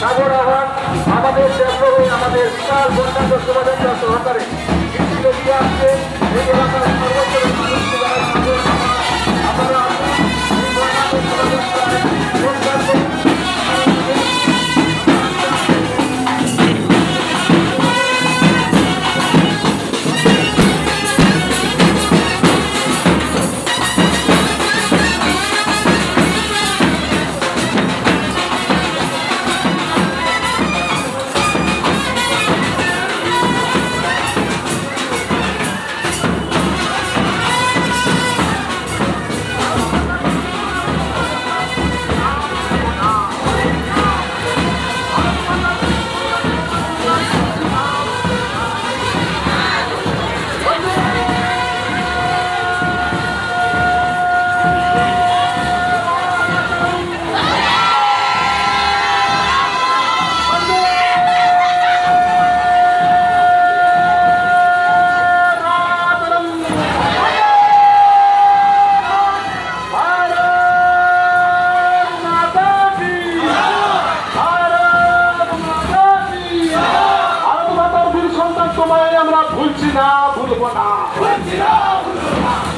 সাগর আহ্বান আমাদের দেশে আমাদের বিশাল বন্যান্ত শোভাযাত্রা সহকারে মিছিল দিয়ে আসছে এই এলাকার সর্বস্তরের মানুষকে যারা সাগর আপনারা আসুন এই বন্যান্ত শোভাযাত্রায় যোগদান করুন।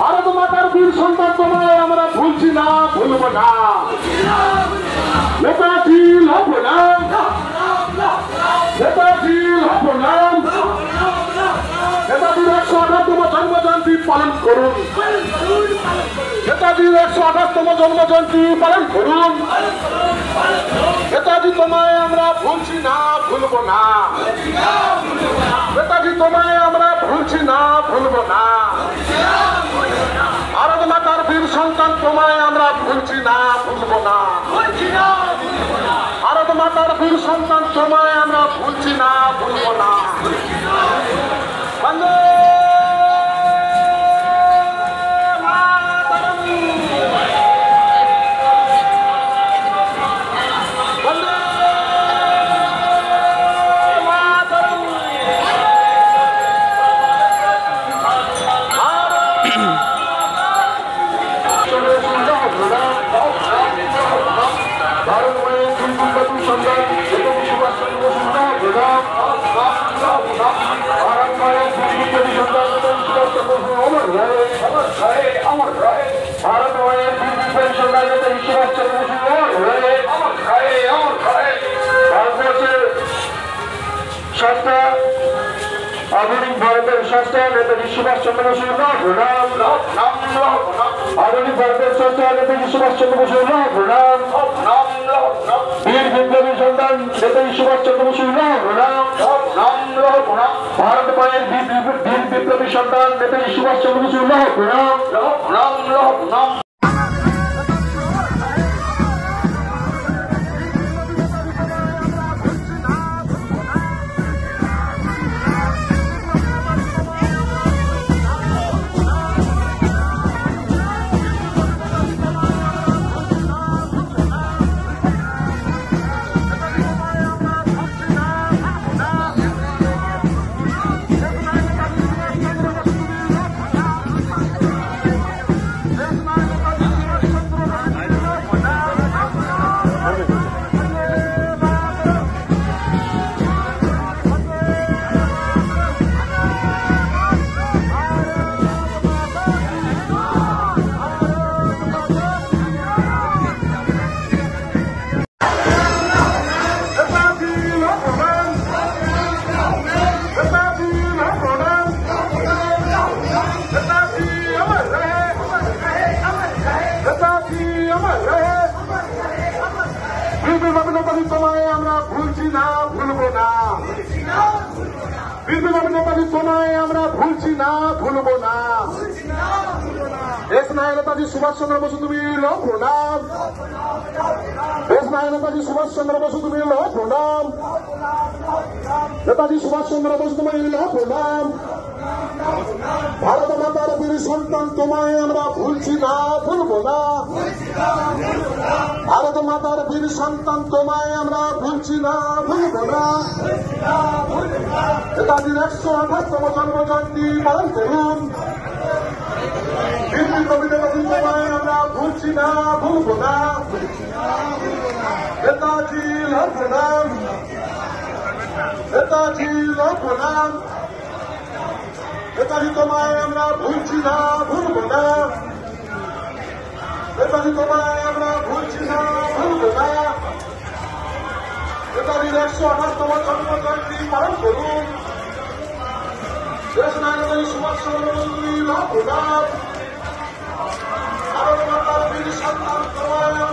ভারত মাতার বীর সন্তান তোমায় আমরা ভুলছি না ভুলব না। নেতাজি লাভ নাম, নেতাজি লাভ নাম, নেতাজির 128তম জন্মজয়ন্তী পালন করুন, নেতাজির 128তম জন্মজয়ন্তী পালন করুন। নেতাজি তোমায় আমরা ভুলছি না ভুলব না, নেতাজি তোমায় আমরা ভুলছি না ভুলব না। ভারত মাতার বীর সন্তান তোমায় আমরা ভুলছি না ভুলব না, ভারত মাতার বীর সন্তান তোমায় আমরা ভুলছি না ভুলব না। বন্দে আধুনিক ভারতের স্রষ্টা নেতাজি সুভাষ চন্দ্র বসুর প্রণাম, আধুনিক ভারতের স্রষ্টা নেতাজি সুভাষ চন্দ্র বসুর প্রণাম, বীর বিপ্লবী সন্তান নেতাজি সুভাষ চন্দ্র বসুর প্রণাম, ভারত মায়ের বীর বিপ্লবী সন্তান নেতাজি সুভাষ চন্দ্র বসুর প্রণাম। তোমায় আমরা ভুলছি না ভুলব না, নেতাজি তোমায় আমরা ভুলছি না ভুলব না। দেশ নায়ক নেতাজি সুভাষ চন্দ্র বসু তুমি প্রণাম, দেশ নায়ক নেতাজি সুভাষ চন্দ্র বসু তুমি প্রণাম, নেতাজি সুভাষ চন্দ্র বসু তুমি প্রণাম। ভারত মাতার বীর সন্তান তোমায় আমরা ভুলছি না ভুলব না, ভারত মাতার বীর সন্তান তোমায় আমরা ভুলছি না ভুলব না। নেতাজির 128তম জন্মজয়ন্তী পালন করুন, বীর বিপ্লবী নেতাজি তোমায় আমরা ভুলছি না ভুলব না। নেতাজি লাভ নাম, ছিল প্রণাম নেতাজি তোমায় আমরা ভুলছি না ভুলব না নেতাজি তোমায় আমরা ভুলছি না ভুলব না নেতাজির 158তম জন্মজয়ন্তী পালন করুন দেশ নায়ক সুভাষ চন্দ্র বসুর প্রণাম ভারত মাতার বীর সন্তান তোমায়